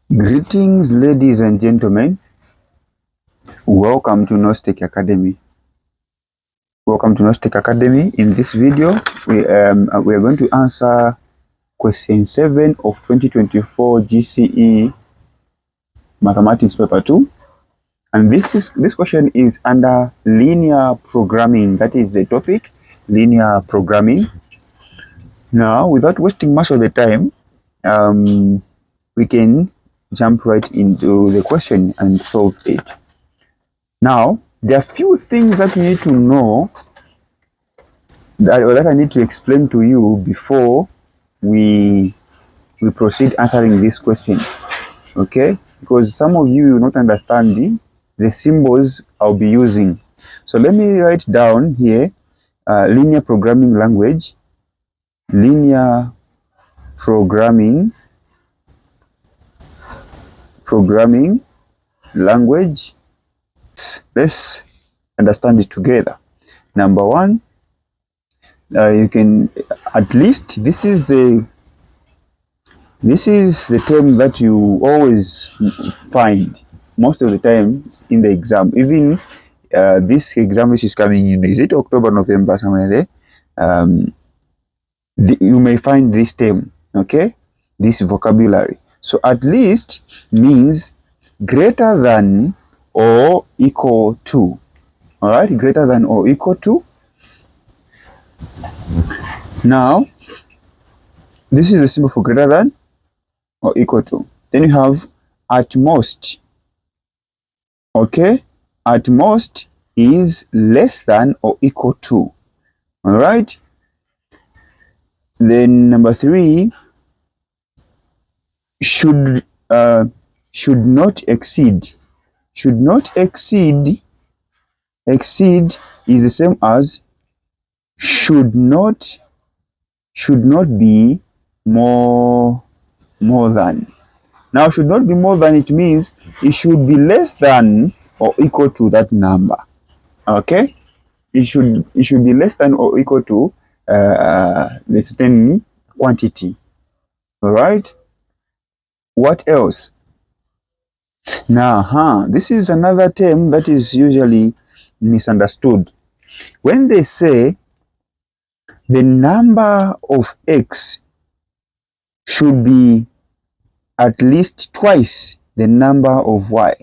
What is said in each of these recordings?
Greetings, ladies and gentlemen. Welcome to Nostec Academy. In this video, we are going to answer question 7 of 2024 GCE Mathematics Paper 2. And this question is under linear programming. That is the topic, linear programming. Now, without wasting much of the time, we can jump right into the question and solve it. Now, there are few things that you need to know that I need to explain to you before we proceed answering this question. Okay? Because some of you will not understand the symbols I'll be using. So let me write down here linear programming language. Linear programming language. Let's understand it together. Number one, you can at least this is the term that you always find most of the time in the exam. Even this exam which is coming in, is it October, November, somewhere there? You may find this term, okay? This vocabulary. So at least means greater than or equal to. All right, greater than or equal to. Now, this is the symbol for greater than or equal to. Then you have at most. Okay, at most is less than or equal to. All right. Then number 3, should not exceed. Should not exceed. Exceed is the same as should not be more than. Now, should not be more than, it means it should be less than or equal to that number. Okay, it should be less than or equal to the certain quantity. All right. What else? Now, this is another term that is usually misunderstood. When they say the number of x should be at least twice the number of y.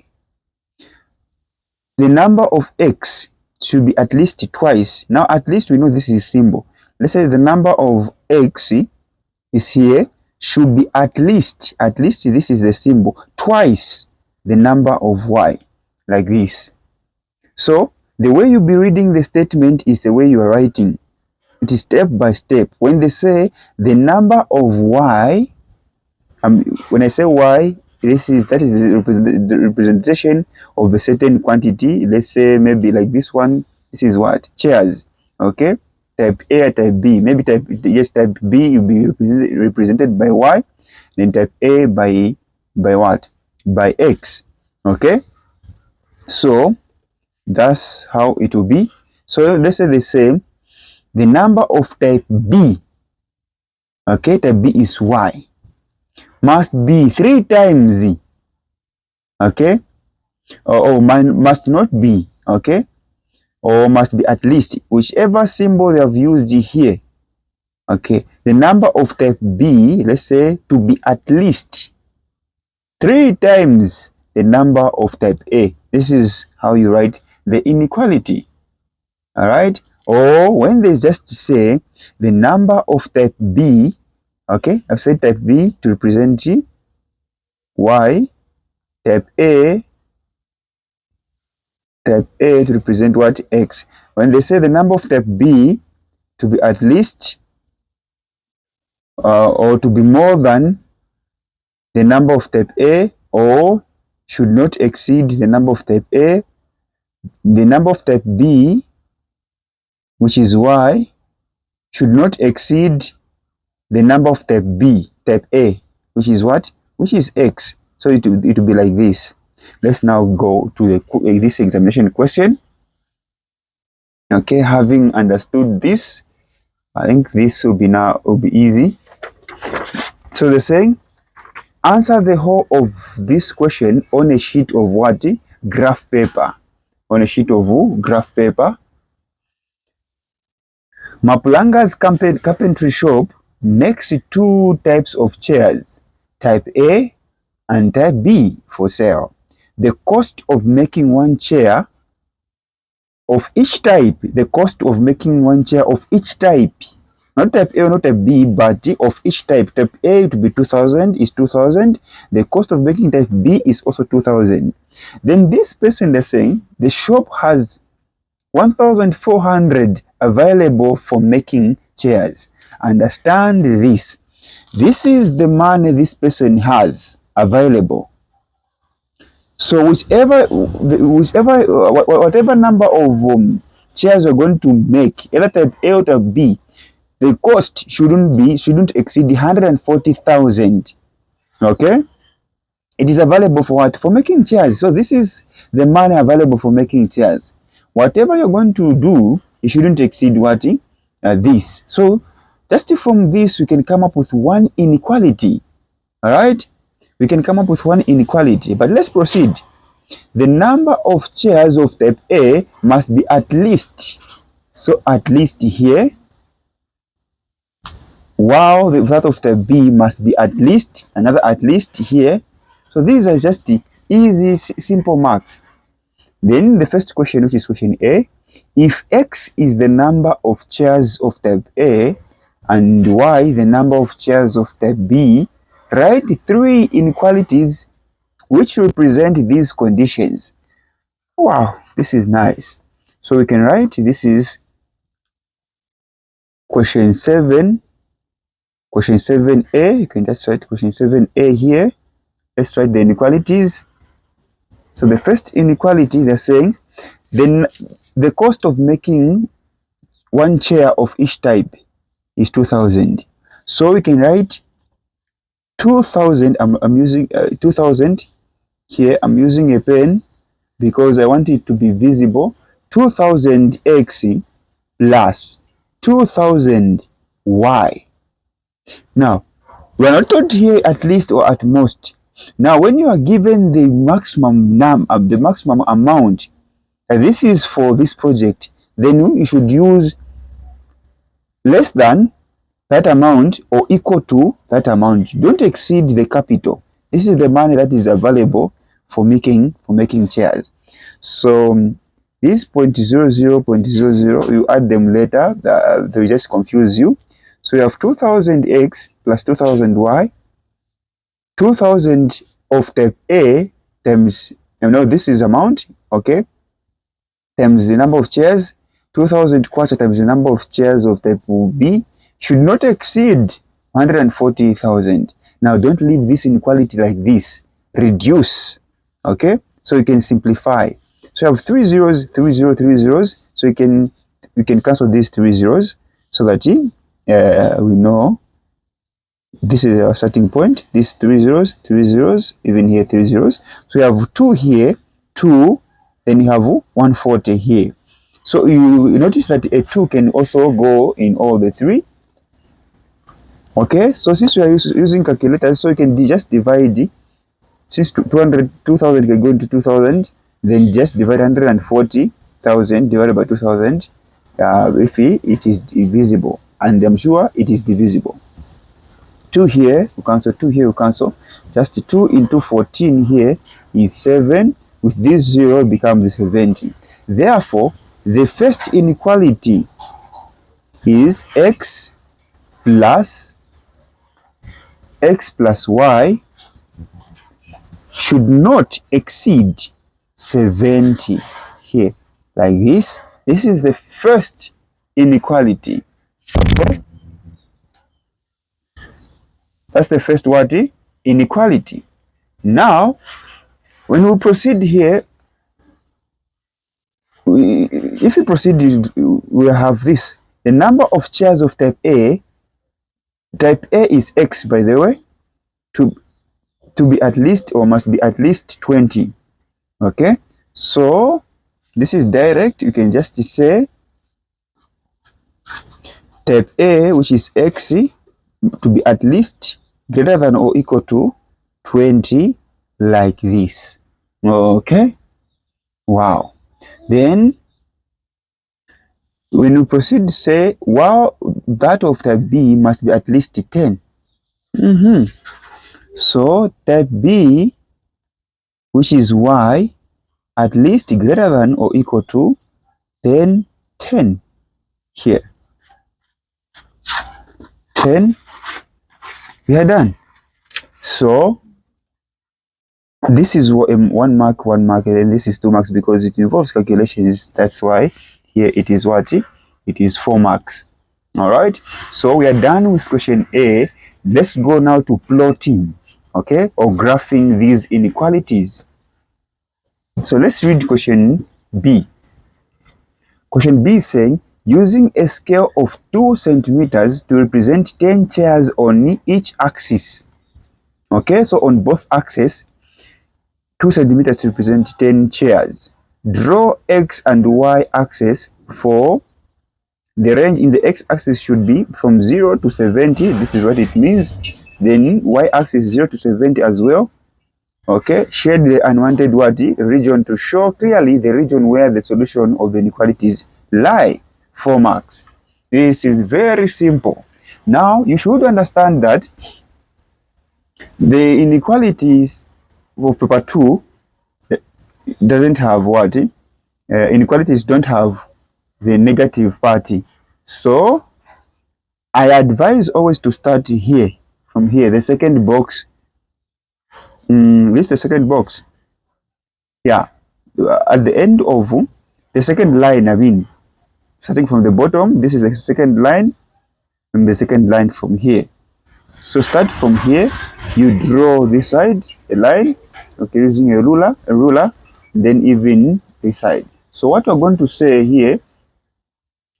The number of x should be at least twice. Now, at least we know this is symbol. Let's say the number of x is here, should be at least this is the symbol, twice the number of y, like this. So, the way you'll be reading the statement is the way you are writing. It is step by step. When they say the number of y, when I say y, that is the representation of a certain quantity. Let's say maybe like this one. This is what? Chairs. Okay? Type A, type B. Maybe type B will be represented by y. Then type A by what? By x. Okay? So, that's how it will be. So, let's say the same. The number of type B. Okay? Type B is y. Must be 3 times z. Okay? Or must not be. Okay? Or must be at least. Whichever symbol they have used here. Okay? The number of type B, let's say, to be at least 3 times the number of type A. This is how you write the inequality. Alright? Or when they just say the number of type B. Okay, I've said type B to represent y, type A to represent what? X. When they say the number of type B to be at least or to be more than the number of type A, or should not exceed the number of type A, the number of type B, which is y, should not exceed the number of type B, type A, which is what? Which is x. So it will be like this. Let's now go to this examination question. Okay, having understood this, I think this will be easy. So they're saying answer the whole of this question on a sheet of what? Graph paper. On a sheet of graph paper. Mapulanga's carpentry shop makes two types of chairs, type A and type B, for sale. The cost of making one chair of each type, the cost of making one chair of each type, not type A or not type B, but of each type. Type A to be 2000 is 2000. The cost of making type B is also 2000. Then this person, they're saying the shop has 1400 available for making chairs. Understand this. This is the money this person has available. So whatever number of chairs you're going to make, either type A or type B, the cost shouldn't exceed 140,000. Okay? It is available for what? For making chairs. So this is the money available for making chairs. Whatever you're going to do, it shouldn't exceed what? This. So just from this, we can come up with one inequality. All right? We can come up with one inequality. But let's proceed. The number of chairs of type A must be at least. So at least here. While the that of type B must be at least. Another at least here. So these are just easy, simple marks. Then the first question, which is question A, if X is the number of chairs of type A and Y the number of chairs of type B, write three inequalities which represent these conditions. Wow, this is nice. So we can write, this is question 7, question 7A. You can just write question 7A here. Let's write the inequalities. So the first inequality, they're saying, then the cost of making one chair of each type is 2000. So we can write 2000. I'm using 2000 here. I'm using a pen because I want it to be visible. 2000x plus 2000y. Now, we are not told here at least or at most. Now, when you are given the maximum the maximum amount, this is for this project, then you should use less than that amount or equal to that amount. Don't exceed the capital. This is the money that is available for making chairs. So this 0.00, 0.00, you add them later, they will just confuse you. So you have 2000x plus 2000y. 2000 of type A times, this is amount, okay, times the number of chairs. 2000 kwacha times the number of chairs of type B should not exceed 140,000. Now don't leave this inequality like this. Reduce, okay? So you can simplify. So you have 3 zeros, 3 0, 3 zeros. So you can cancel these 3 zeros so that we know this is our starting point. These 3 zeros, 3 zeros, even here 3 zeros. So you have 2 here, 2, then you have 140 here. So you notice that a 2 can also go in all the 3. Okay, so since we are using calculators, so you can just divide. Since 2000 can go into 2000, then just divide 140,000 divided by 2000 if it is divisible. And I'm sure it is divisible. 2 here, we cancel, 2 here, we cancel. Just 2 into 14 here is 7. With this 0, it becomes 70. Therefore, the first inequality is x plus y should not exceed 70 here. Like this. This is the first inequality. Okay? That's the first what? Inequality. Now, when we proceed here, if we proceed, we have this. The number of chairs of type A is x, by the way, to be at least or must be at least 20. Okay? So, this is direct. You can just say type A, which is x, to be at least greater than or equal to 20 like this. Okay, wow. Then when we proceed to say, wow, that of type B must be at least 10. So type B, which is Y, at least greater than or equal to, then 10 here. 10, we are done. So this is 1 mark, and then this is 2 marks because it involves calculations. That's why here it is what? It is 4 marks. All right. So we are done with question A. Let's go now to plotting, okay, or graphing these inequalities. So let's read question B. Question B is saying, using a scale of 2 centimeters to represent 10 chairs on each axis. Okay, so on both axes, 2 centimeters to represent 10 chairs. Draw X and Y axis for the range in the X-axis should be from 0 to 70. This is what it means. Then Y-axis 0 to 70 as well. Okay, shade the unwanted region to show clearly the region where the solution of the inequalities lie. 4 marks. This is very simple. Now, you should understand that the inequalities of paper 2 doesn't have what? Inequalities don't have the negative party. So, I advise always to start here, from here, the second box. This is the second box. Yeah, at the end of the second line, I mean, starting from the bottom, this is the second line, and the second line from here. So start from here, you draw this side, a line, okay, using a ruler, then even this side. So what we're going to say here,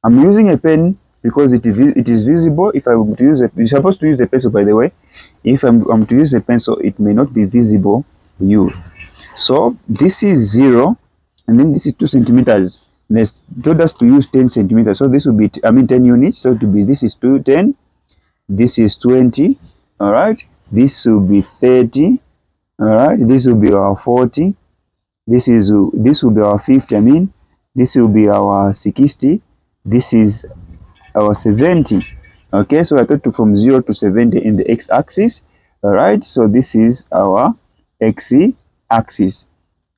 I'm using a pen because it is visible. If I were to use you're supposed to use a pencil, by the way. If I'm to use a pencil, it may not be visible to you. So this is 0, and then this is 2 centimeters. They told us to use 10 centimeters. So this will be, 10 units. So to be, this is 10, this is 20, all right? This will be 30, all right? This will be our 40. This will be our 50, This will be our 60. This is our 70. Okay, so I got to from 0 to 70 in the x-axis. All right, so this is our x-axis.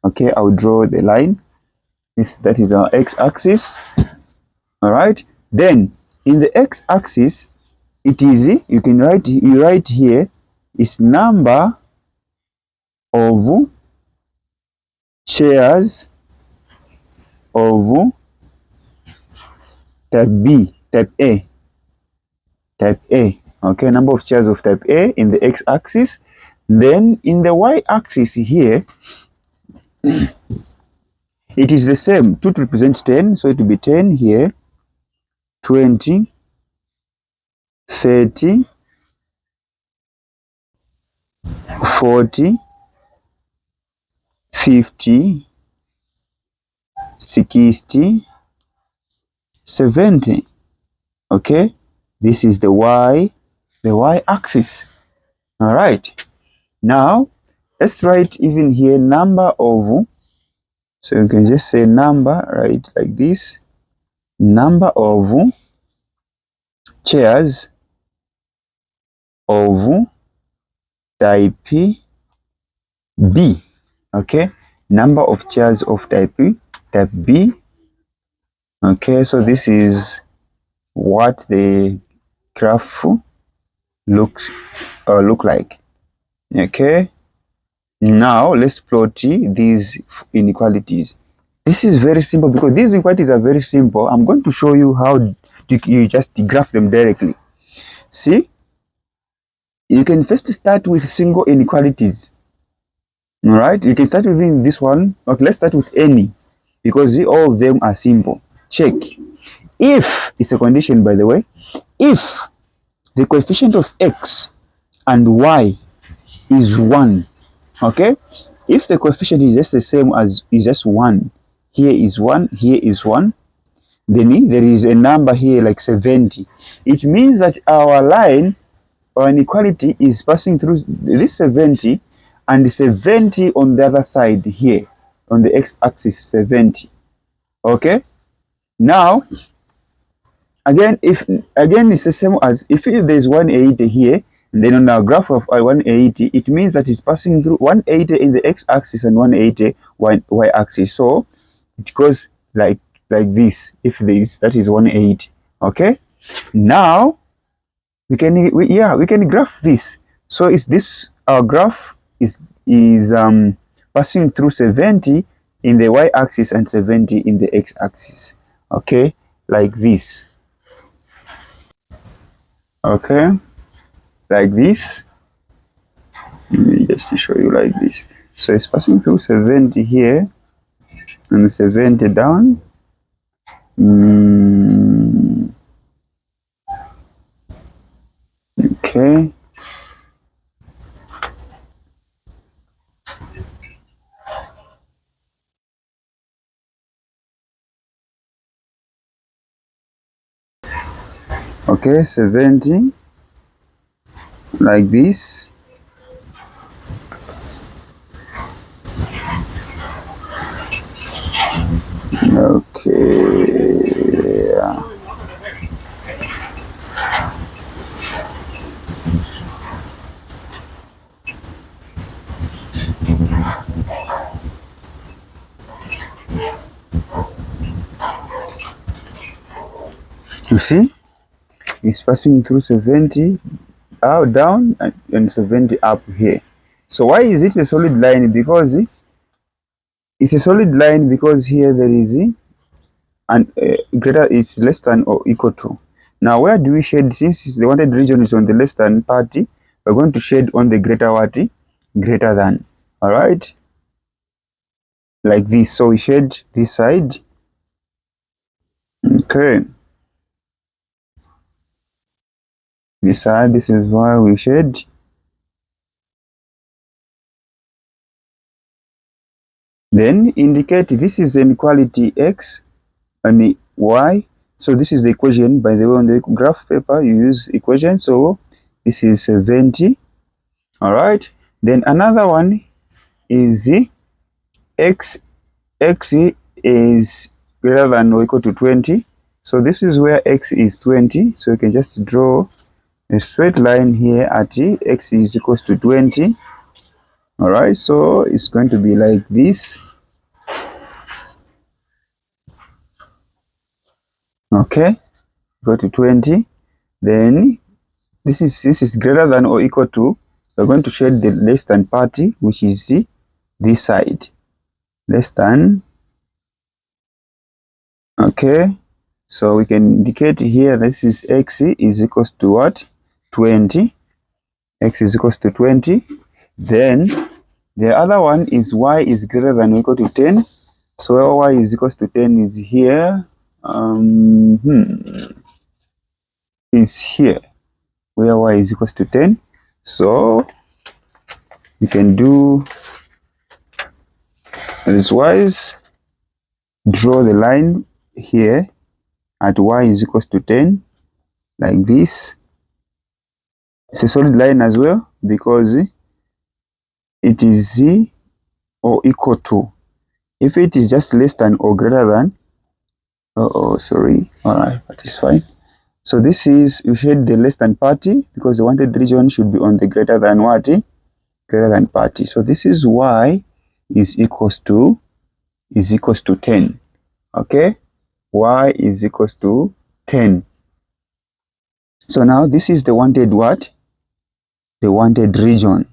Okay, I'll draw the line. That is our x-axis. All right, then in the x-axis, it is, you write here is number of chairs of type B, type A. Okay, number of chairs of type A in the x-axis. Then in the y-axis here, it is the same. 2 to represent 10, so it will be 10 here, 20, 30, 40, 50, 60, 70. Okay, this is the y-axis. All right. Now, let's write even here number of, so you can just say number, right, like this. Number of chairs of type B. Okay, number of chairs of type B. Okay, so this is what the graph look like. Okay, now let's plot these inequalities. This is very simple because these inequalities are very simple. I'm going to show you how you just graph them directly. See, you can first start with single inequalities. All right, you can start with this one. Okay, let's start with any because all of them are simple. Check. If, it's a condition by the way, if the coefficient of x and y is 1, okay, if the coefficient is just the same as, is just 1, here is 1, here is 1, then there is a number here like 70. It means that our line or inequality is passing through this 70 and 70 on the other side here, on the x-axis 70. Okay? Now, again, it's the same as if there's 180 here, and then on our graph of 180, it means that it's passing through 180 in the x-axis and 180 y-axis. So it goes like this. If this, that is 180. Okay? Now we can graph this. So is this our graph is passing through 70 in the y-axis and 70 in the x-axis. Okay? Like this. Okay? Like this. Let me just show you like this. So it's passing through 70 here and 70 down. Okay. Okay, 70 like this. Okay. You see, it's passing through 70 out down and 70 up here. So why is it a solid line? Because it's a solid line because here there is and greater is less than or equal to. Now where do we shade? Since the wanted region is on the less than part, we're going to shade on the greater what? Greater than. All right, like this. So we shade this side. Okay, this side. This is why we shade. Then indicate this is the inequality x and the y. So this is the equation. By the way, on the graph paper you use equation. So this is 70. All right. Then another one is x is greater than or equal to 20. So this is where x is 20. So you can just draw a straight line here at x is equals to 20. All right. So it's going to be like this. Okay. Go to 20. Then this is greater than or equal to. We're going to shade the less than part, which is this side. Less than. Okay. So we can indicate here this is x is equals to what? 20. X is equals to 20. Then the other one is y is greater than or equal to 10. So where y is equals to 10 is here. Is here where y is equals to 10. So you can do as wise, draw the line here at y is equals to 10 like this. It's a solid line as well because it is z or equal to. If it is just less than or greater than, sorry, all right, but it's fine. So this is, you shade the less than party because the wanted region should be on the greater than what? Greater than party. So this is y is equals to 10. Okay, y is equals to 10. So now this is the wanted what? The wanted region.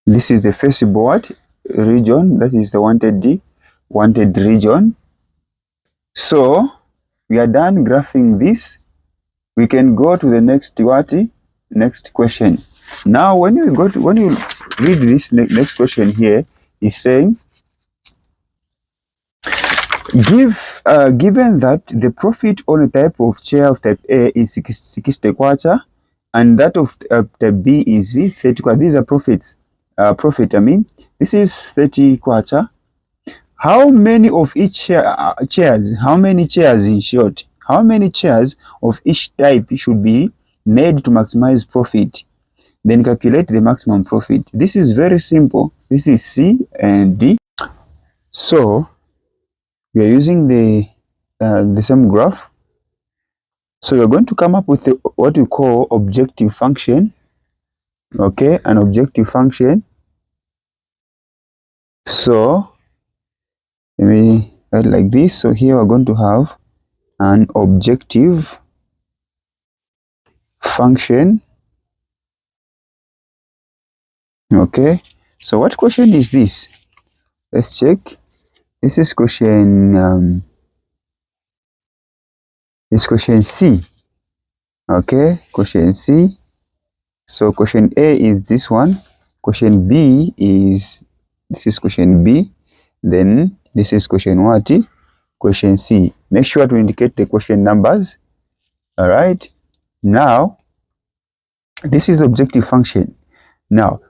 This is the first board region, that is the wanted region. So we are done graphing this. We can go to the next what? Next question. Now when you read this next question here, is saying given that the profit on a type of chair of type A is 60 kwacha and that of type B is 30 kwacha. These are profits. Profit, I mean, this is 30 kwacha. How many of each chairs, how many chairs in short, how many chairs of each type should be made to maximize profit? then calculate the maximum profit. This is very simple. This is C and D. So we are using the same graph. So we're going to come up with what we call objective function. Okay, an objective function. So let me write like this. So here we're going to have an objective function. Okay, so what question is this? Let's check. This is question C. Okay, question C. So question A is this one. Question B is, this is question B. Then this is question what? Question C. Make sure to indicate the question numbers. All right. Now, this is the objective function. Now,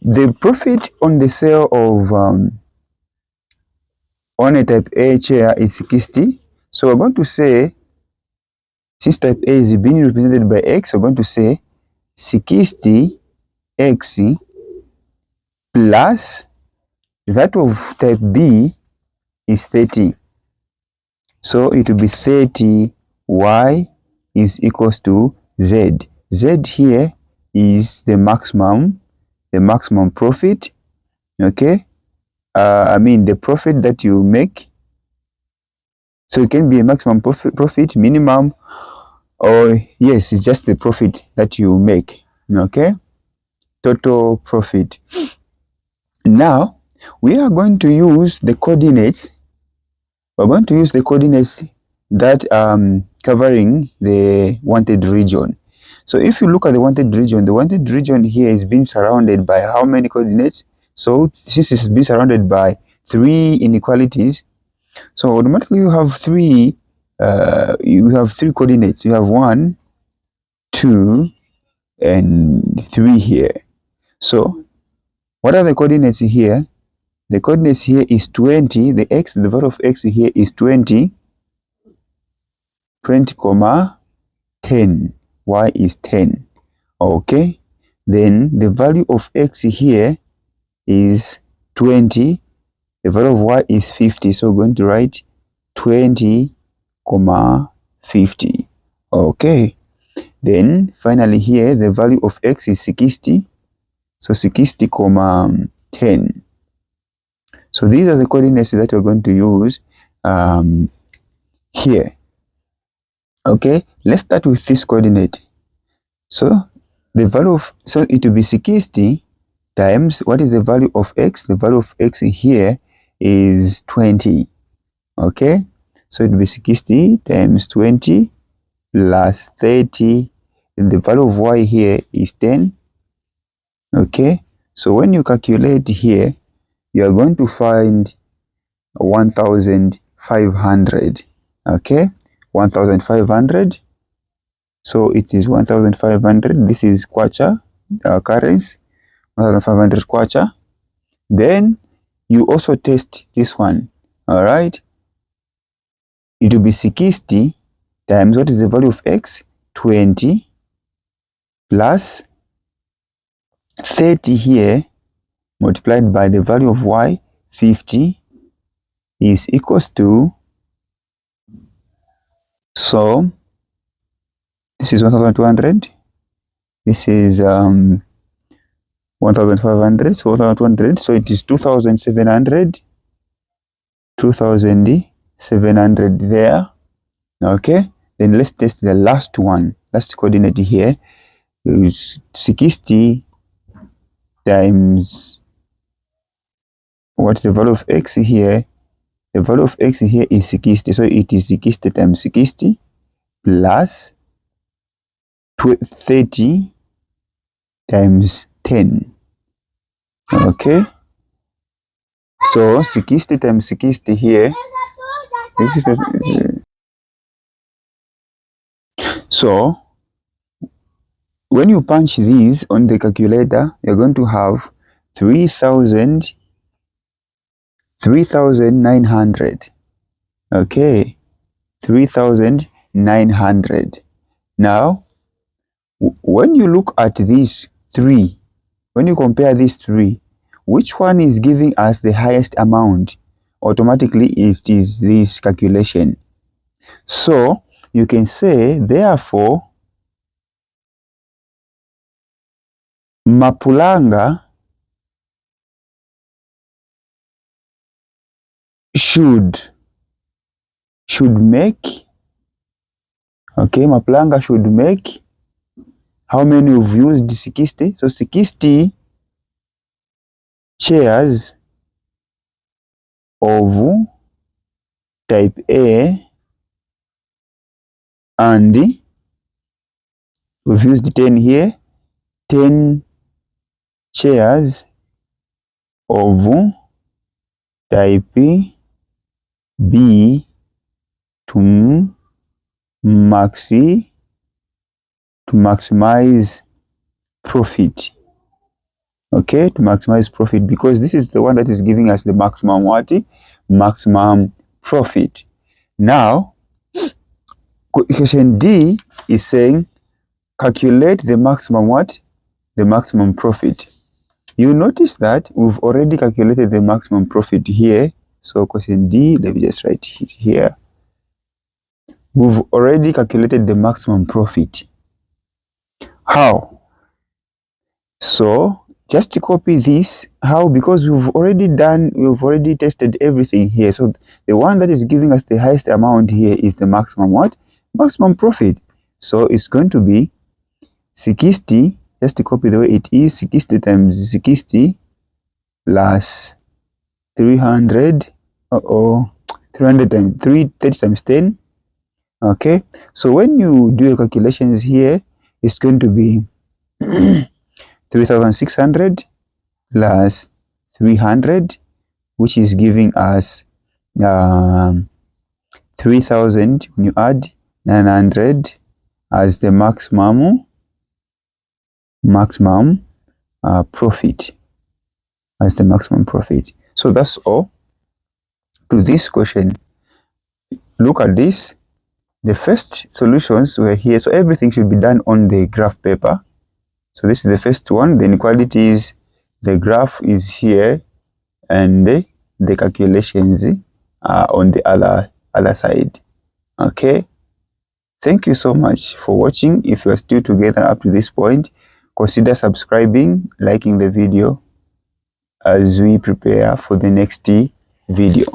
the profit on the sale of on a type A chair is 60. So we're going to say, since type A is being represented by X, we're going to say 60 X plus that of type B is 30. So it will be 30 Y is equals to Z. Z here is the maximum profit. Okay. I mean the profit that you make. So it can be a maximum profit, minimum, or yes, it's just the profit that you make. Okay. Total profit. Now we are going to use the coordinates. We're going to use the coordinates that covering the wanted region. So if you look at the wanted region here is being surrounded by how many coordinates? So since it's being surrounded by 3 inequalities, so automatically you have three coordinates. You have 1, 2, and 3 here. So what are the coordinates here? The coordinates here is 20. The value of X here is 20, 20, 10. Y is 10. Okay. Then the value of X here is 20. The value of Y is 50. So we're going to write 20, 50. Okay. Then finally here the value of X is 60. So 60, 10. So these are the coordinates that we're going to use here. Okay, let's start with this coordinate. So the value of, so it will be 60 times, what is the value of X? The value of X here is 20. Okay, so it will be 60 times 20 plus 30, and the value of Y here is 10. Okay, so when you calculate here, you are going to find 1,500. Okay, 1,500. So it is 1,500. This is kwacha currency, 1,500 kwacha. Then you also test this one. All right, it will be 60 times, what is the value of X? 20 plus 30 here multiplied by the value of Y, 50, is equals to, so this is 1,200. This is 1,500. So 1,200. So it is 2,700. 2,700 there. Okay. Then let's test the last one. Last coordinate here is 60 times, what's the value of X here? The value of X here is 60. So it is 60 times 60 plus 30 times 10. Okay. So 60 times 60 here. So when you punch these on the calculator, you're going to have 3,900. Okay, 3,900. Now, when you look at this 3, when you compare these 3, which one is giving us the highest amount? Automatically it is this calculation. So you can say, therefore, Mapulanga should make, okay, Mapulanga should make, how many we've used? 60. So 60 chairs of type A, and we've used 10 here, 10 chairs of type B to maximize profit. Okay, to maximize profit, because this is the one that is giving us the maximum what? Maximum profit. Now, question D is saying calculate the maximum what? The maximum profit. You notice that we've already calculated the maximum profit here. So question D, let me just write it here. We've already calculated the maximum profit. How? So just to copy this, how? Because we've already tested everything here. So the one that is giving us the highest amount here is the maximum what? Maximum profit. So it's going to be 60, just to copy the way it is, 60 times 60 plus 300, 300 times 30 times 10. Okay, so when you do your calculations here, it's going to be 3,600 plus 300, which is giving us 3,000 when you add 900 as the maximum profit, as the maximum profit. So that's all to this question. Look at this. The first solutions were here, so everything should be done on the graph paper. So this is the first one. The inequalities, the graph is here, and the calculations are on the other side. Okay, thank you so much for watching. If you are still together up to this point, consider subscribing, liking the video as we prepare for the next video.